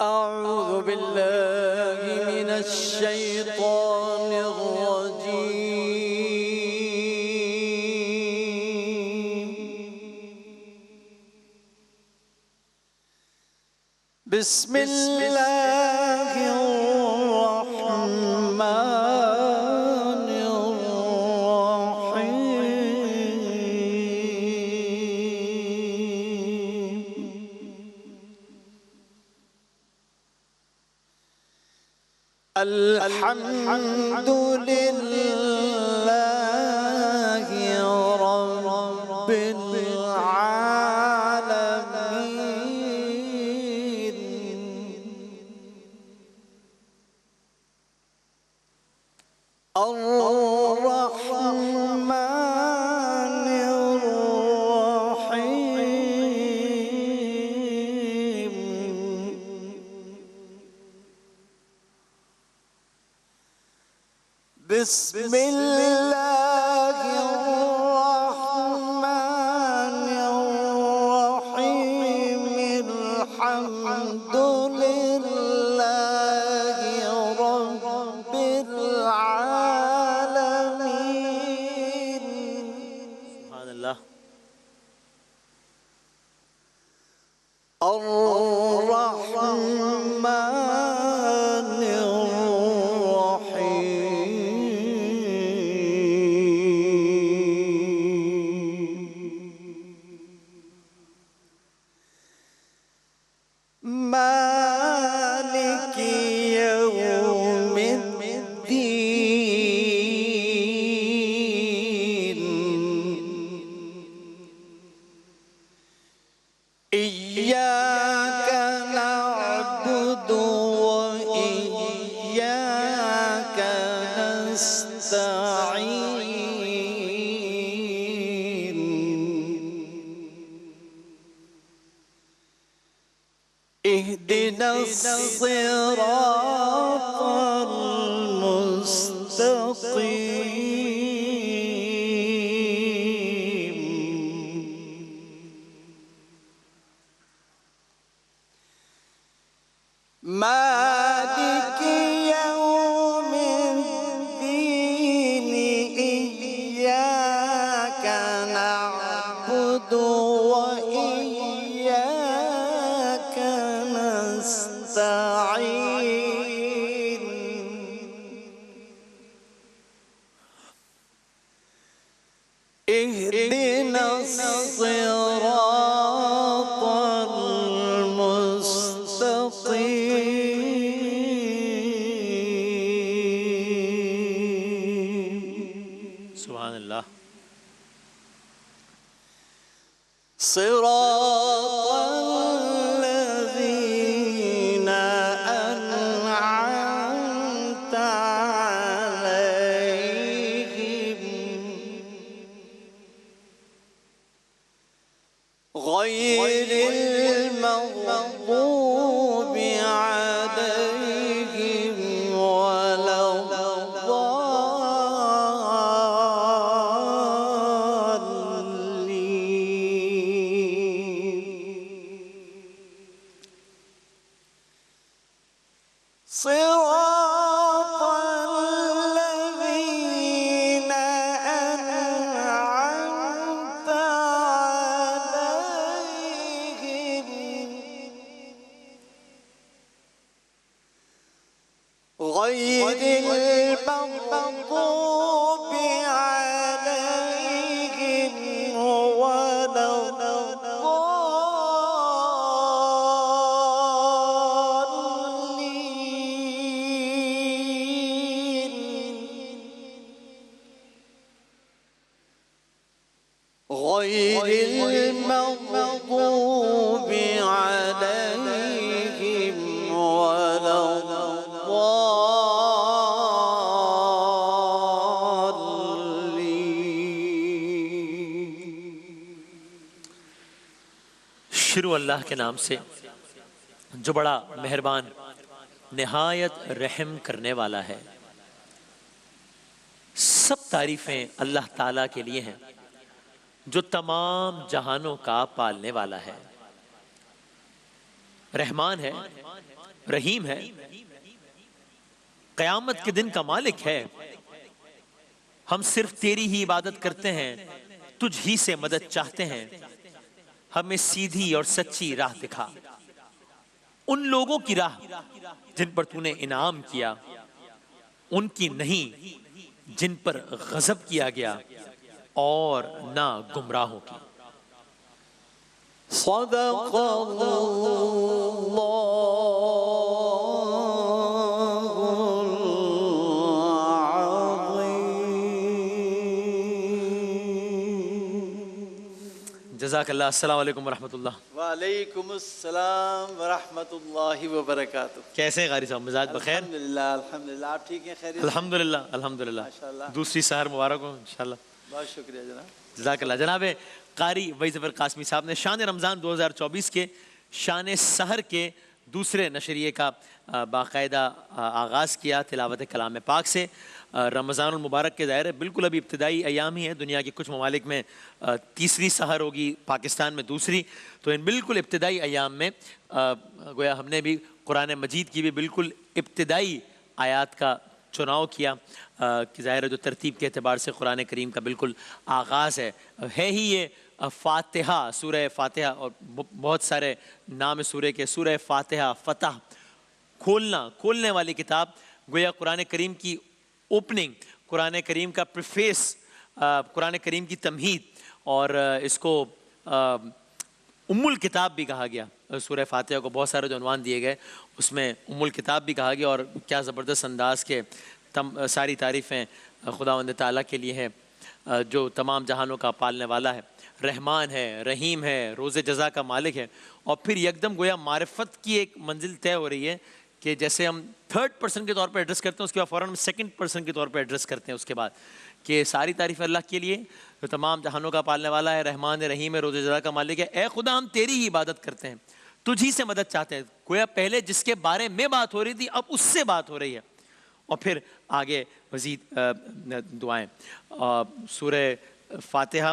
أعوذ بالله من الشيطان الرجيم. بسم الله الرحمن الرحيم. الحمد لله رب العالمين. الرحمن الرحيم. بسم الله الرحمن الرحيم. الحمد لله رب العالمين. سبحان الله. الرحمن مالك يوم الدين. إياك نعبد وإياك نستعين. اهدنا الصراط المستقيم. مالك يوم الدين. إياك نعبد وإياك نستعين. اهدنا الصراط المستقيم. سبحان الله. صراط الذين أنعمت عليهم غير المغضوب عليهم ولا الضالين. صراط الذين أنعمت عليهم غير المغضوب عليهم ولا الضالين. غير المغضوب عليهم ولا الضالين. شروع اللہ کے نام سے جو بڑا مہربان نہایت رحم کرنے والا ہے. سب تعریفیں اللہ تعالیٰ کے لیے ہیں جو تمام جہانوں کا پالنے والا ہے. رحمان ہے، رحیم ہے، قیامت کے دن کا مالک ہے۔ ہم صرف تیری ہی عبادت کرتے ہیں، تجھ ہی سے مدد چاہتے ہیں، ہمیں سیدھی اور سچی راہ دکھا، ان لوگوں کی راہ جن پر تو نے انعام کیا، ان کی نہیں جن پر غضب کیا گیا، اور نہ گمراہوں کی۔ صدق اللہ جزاک اللہ۔ السلام علیکم ورحمۃ اللہ۔ وعلیکم السلام ورحمۃ اللہ وبرکاتہ۔ کیسے ہیں قاری صاحب؟ مزاج بخیر؟ الحمدللہ الحمدللہ، آپ ٹھیک ہیں؟ خیریت؟ الحمدللہ الحمدللہ، ماشاءاللہ۔ دوسری سحر مبارک ہو انشاءاللہ۔ بہت شکریہ جناب۔ جزاک اللہ۔ جناب قاری وحید ظفر قاسمی صاحب نے شان رمضان 2024 کے شان سحر کے دوسرے نشریے کا باقاعدہ آغاز کیا تلاوت کلام پاک سے۔ رمضان المبارک کے ظاہر ہے بالکل ابھی ابتدائی ایام ہی ہیں، دنیا کے کچھ ممالک میں تیسری سحر ہوگی، پاکستان میں دوسری، تو ان بالکل ابتدائی ایام میں گویا ہم نے بھی قرآن مجید کی بھی بالکل ابتدائی آیات کا چناؤ کیا کہ ظاہر ہے جو ترتیب کے اعتبار سے قرآن کریم کا بالکل آغاز ہے ہی یہ فاتحہ، سورہ فاتحہ، اور بہت سارے نام سورہ کے، سورہ فاتحہ، فتح، کھولنے والی کتاب، گویا قرآن کریم کی اوپننگ، قرآن کریم کا پریفیس، قرآن کریم کی تمہید، اور اس کو ام الکتاب بھی کہا گیا۔ سورہ فاتحہ کو بہت سارے جو عنوان دیے گئے اس میں ام الکتاب بھی کہا گیا، اور کیا زبردست انداز کے ساری تعریفیں خداوند تعالیٰ کے لیے ہیں جو تمام جہانوں کا پالنے والا ہے، رحمان ہے، رحیم ہے، روز جزا کا مالک ہے۔ اور پھر یکدم گویا معرفت کی ایک منزل طے ہو رہی ہے کہ جیسے ہم تھرڈ پرسن کے طور پہ ایڈریس کرتے ہیں، اس کے بعد فوراً ہم سیکنڈ پرسن کے طور پہ ایڈریس کرتے ہیں اس کے بعد، کہ ساری تعریف اللہ کے لیے جو تمام جہانوں کا پالنے والا ہے، رحمان ہے، رحیم ہے، روز جزا کا مالک ہے۔ اے خدا ہم تیری ہی عبادت کرتے ہیں، تجھ ہی سے مدد چاہتے ہیں۔ گویا پہلے جس کے بارے میں بات ہو رہی تھی اب اس سے بات ہو رہی ہے، اور پھر آگے مزید دعائیں۔ سورہ فاتحہ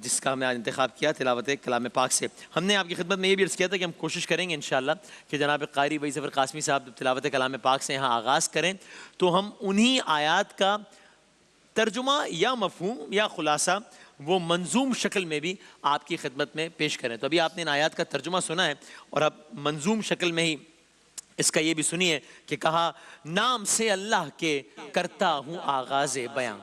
جس کا ہم نے آج انتخاب کیا تلاوت کلام پاک سے، ہم نے آپ کی خدمت میں یہ بھی عرض کیا تھا کہ ہم کوشش کریں گے انشاءاللہ کہ جناب قاری وحید ظفر قاسمی صاحب تلاوت کلام پاک سے یہاں آغاز کریں تو ہم انہی آیات کا ترجمہ یا مفہوم یا خلاصہ وہ منظوم شکل میں بھی آپ کی خدمت میں پیش کریں۔ تو ابھی آپ نے ان آیات کا ترجمہ سنا ہے، اور اب منظوم شکل میں ہی اس کا یہ بھی سنیے کہ کہا، نام سے اللہ کے کرتا ہوں آغاز بیاں،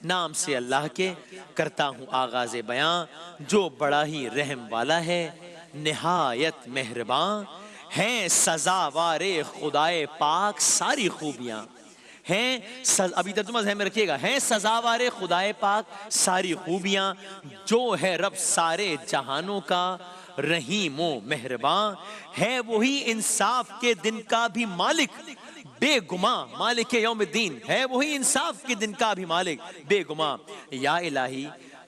نام سے اللہ کے کرتا ہوں آغاز بیاں، جو بڑا ہی رحم والا ہے، نہایت مہرباں ہیں، سزاوار خدائے پاک ساری خوبیاں ہیں۔ ابھی ترجمہ ذہن میں رکھیے گا، ہیں سزاوار خدائے پاک ساری خوبیاں، جو ہے رب سارے جہانوں کا رحیم و مہرباں، ہے وہی انصاف کے دن کا بھی مالک بے گماں، مالک یوم الدین، ہے وہی انصاف کے دن کا بھی مالک بے گماں۔ یا الہی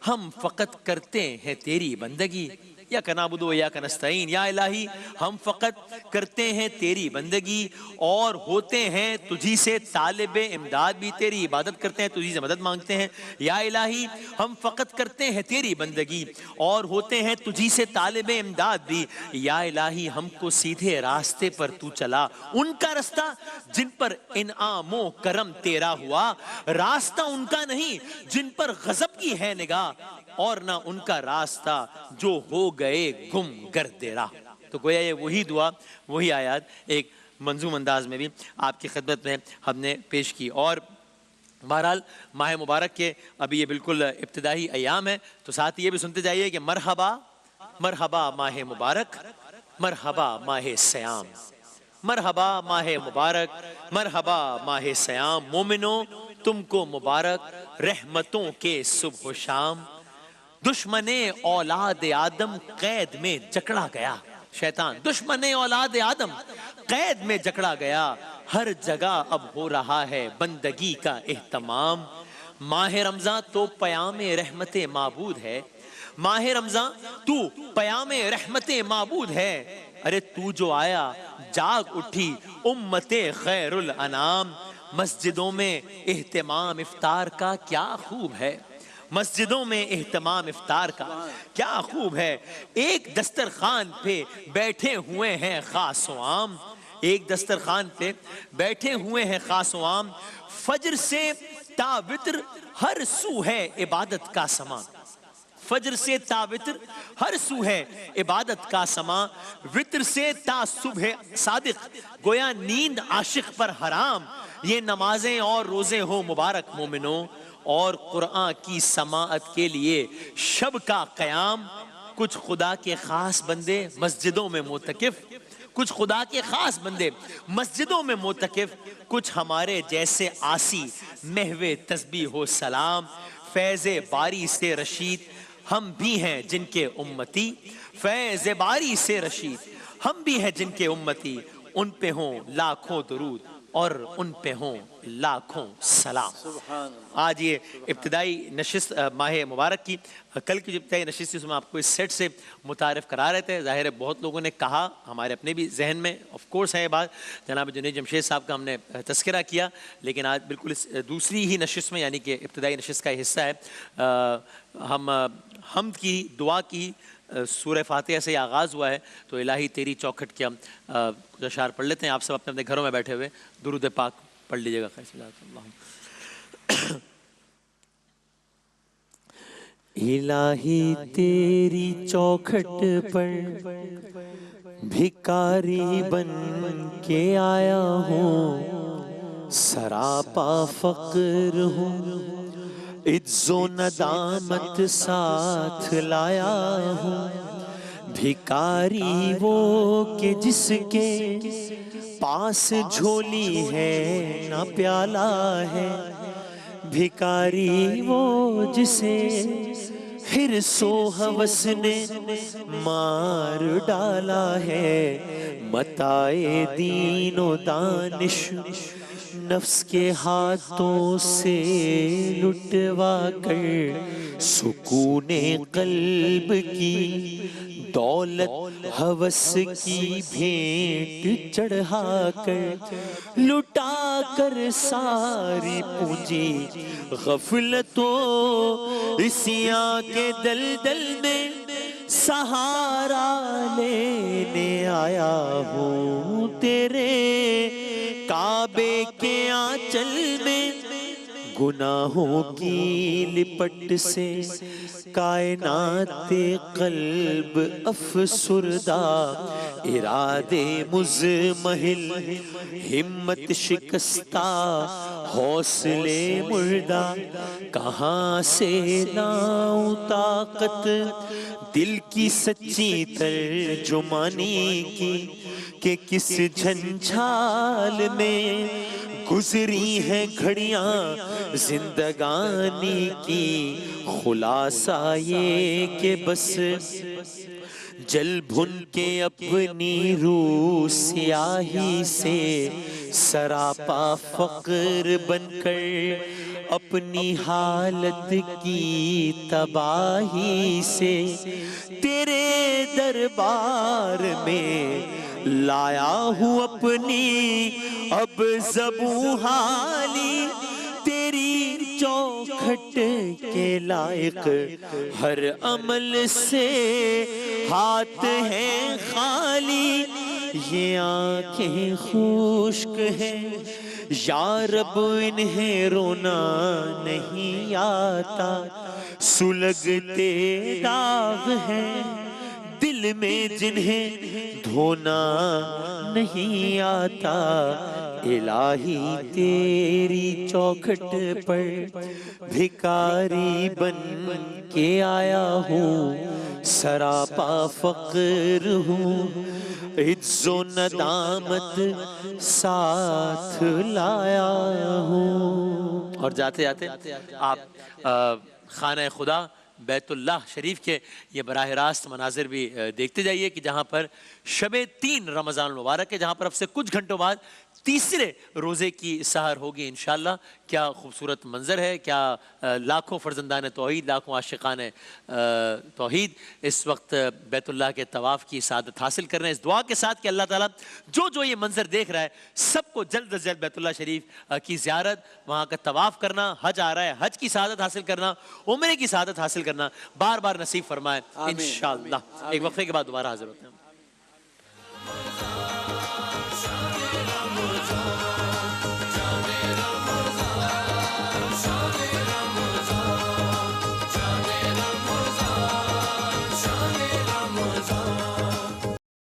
ہم فقط کرتے ہیں تیری بندگی، یا نعبد و یا نستعین، یا الہی ہم فقط کرتے ہیں تیری بندگی اور ہوتے ہیں تجھی سے طالب امداد بھی، تیری عبادت کرتے ہیں، تجھی سے مدد مانگتے ہیں۔ یا الہی ہم فقط کرتے ہیں تیری بندگی اور ہوتے ہیں تجھی سے طالب امداد بھی۔ یا الہی ہم کو سیدھے راستے پر تو چلا، ان کا راستہ جن پر انعام و کرم تیرا ہوا، راستہ ان کا نہیں جن پر غضب کی ہے نگاہ، اور نہ ان کا راستہ جو ہو گئے گم گرد راہ۔ تو گویا یہ وہی دعا، وہی آیات ایک منظوم انداز میں بھی آپ کی خدمت میں ہم نے پیش کی۔ اور بہرحال ماہ مبارک کے ابھی یہ بالکل ابتدائی ایام ہے، تو ساتھ یہ بھی سنتے جائیے کہ مرحبا مرحبا ماہ مبارک، مرحبا ماہ سیام، مرحبا ماہ مبارک، مرحبا ماہ سیام، مومنوں تم کو مبارک رحمتوں کے صبح و شام۔ دشمن اولاد آدم قید میں جکڑا گیا، شیطان دشمن اولاد آدم قید میں جکڑا گیا، ہر جگہ اب ہو رہا ہے بندگی کا اہتمام۔ ماہ رمضان تو پیام رحمت معبود ہے، ماہ رمضان تو پیام رحمت معبود ہے، ارے تو جو آیا جاگ اٹھی امت خیر الانام۔ مسجدوں میں اہتمام افطار کا کیا خوب ہے، مسجدوں میں اہتمام افطار کا کیا خوب ہے، ایک دسترخوان پہ بیٹھے ہوئے ہیں خاص و عام، ایک دسترخوان پہ بیٹھے ہوئے ہیں خاص و عام، فجر سے تا وتر ہر سو ہے عبادت کا سما، فجر سے تا وتر ہر سو ہے عبادت کا سما، وتر سے تا صبح صادق گویا نیند عاشق پر حرام، یہ نمازیں اور روزے ہو مبارک مومنوں، اور قرآن کی سماعت کے لیے شب کا قیام، کچھ خدا کے خاص بندے مسجدوں میں معتکف، کچھ خدا کے خاص بندے مسجدوں میں معتکف، کچھ ہمارے جیسے عاصی محو تسبیح و سلام، فیض باری سے رشید ہم بھی ہیں جن کے امتی، فیض باری سے رشید ہم بھی ہیں جن کے امتی، ان پہ ہوں لاکھوں درود اور ان پہ ہوں لاکھوں سلام۔ سبحان آج یہ ابتدائی نشست ماہ مبارک کی، کل کی جو ابتدائی نشست تھی اس میں آپ کو اس سیٹ سے متعارف کرا رہے تھے، ظاہر ہے بہت لوگوں نے کہا، ہمارے اپنے بھی ذہن میں آف کورس ہے یہ بات، جناب جنید جمشید صاحب کا ہم نے تذکرہ کیا، لیکن آج بالکل اس دوسری ہی نشست میں یعنی کہ ابتدائی نشست کا حصہ ہے، ہم حمد کی دعا کی سورہ فاتحہ سے آغاز ہوا ہے، تو الہی تیری چوکھٹ کے ہم کچھ اشعار پڑھ لیتے ہیں، آپ سب اپنے اپنے گھروں میں بیٹھے ہوئے درود پاک پڑھ لیجیے گا۔ خیر الہی تیری چوکھٹ پر بھکاری بن کے آیا ہوں، سراپا فقر ہوں، عجز و ندامت ساتھ لایا ہوں، بھکاری وہ کہ جس کے پاس جھولی ہے نہ پیالہ ہے، بھکاری وہ جسے حرص و ہوس نے مار ڈالا ہے، متاع دین و دانش نفس کے ہاتھوں سے لٹوا کر، سکون قلب کی دولت ہوس کی بھیٹ چڑھا کر، لٹا کر ساری پونجی غفلتوں اسیاں کے دلدل میں سہارا لینے آیا ہوں، تیرے کعبے کے آنچل میں گناہوں کی لپٹ سے کائنات قلب افسردہ، ارادے مزمحل ہمت شکستہ، حوصلے مردہ، کہاں سے لاؤں طاقت دل کی سچی ترجمانی کی، کہ کس جھنجھال میں گزری ہیں گھڑیاں زندگانی کی، خلاصہ یہ کہ بس جل بھن کے اپنی روح سیاہی سے، سراپا فقر بن کر اپنی حالت کی تباہی سے، تیرے دربار میں لایا ہوں اپنی اب زبوں حالی، تیری چوکھٹ کے لائق ہر عمل سے ہاتھ ہیں خالی، یہ آنکھیں خشک ہیں یا رب انہیں رونا نہیں آتا، سلگتے داغ ہیں دل میں جنہیں دھونا نہیں آتا، الہی تیری چوکھٹ پر بھکاری بن کے آیا ہوں، سراپا فقر ہوں، عجز و ندامت ساتھ لایا ہوں۔ اور جاتے جاتے آپ خانہ خدا بیت اللہ شریف کے یہ براہ راست مناظر بھی دیکھتے جائیے کہ جہاں پر شب 3 رمضان المبارک ہے، جہاں پر اب سے کچھ گھنٹوں بعد تیسرے روزے کی سحر ہوگی انشاءاللہ۔ کیا خوبصورت منظر ہے، کیا لاکھوں فرزندان توحید، لاکھوں عاشقان توحید اس وقت بیت اللہ کے طواف کی سعادت حاصل کر رہے ہیں، اس دعا کے ساتھ کہ اللہ تعالیٰ جو یہ منظر دیکھ رہا ہے سب کو جلد از جلد بیت اللہ شریف کی زیارت، وہاں کا طواف کرنا، حج آ رہا ہے، حج کی سعادت حاصل کرنا، عمرے کی سعادت حاصل کرنا بار بار نصیب فرمائے انشاءاللہ۔ ایک وقفے کے بعد دوبارہ حاضر ہوتے ہیں۔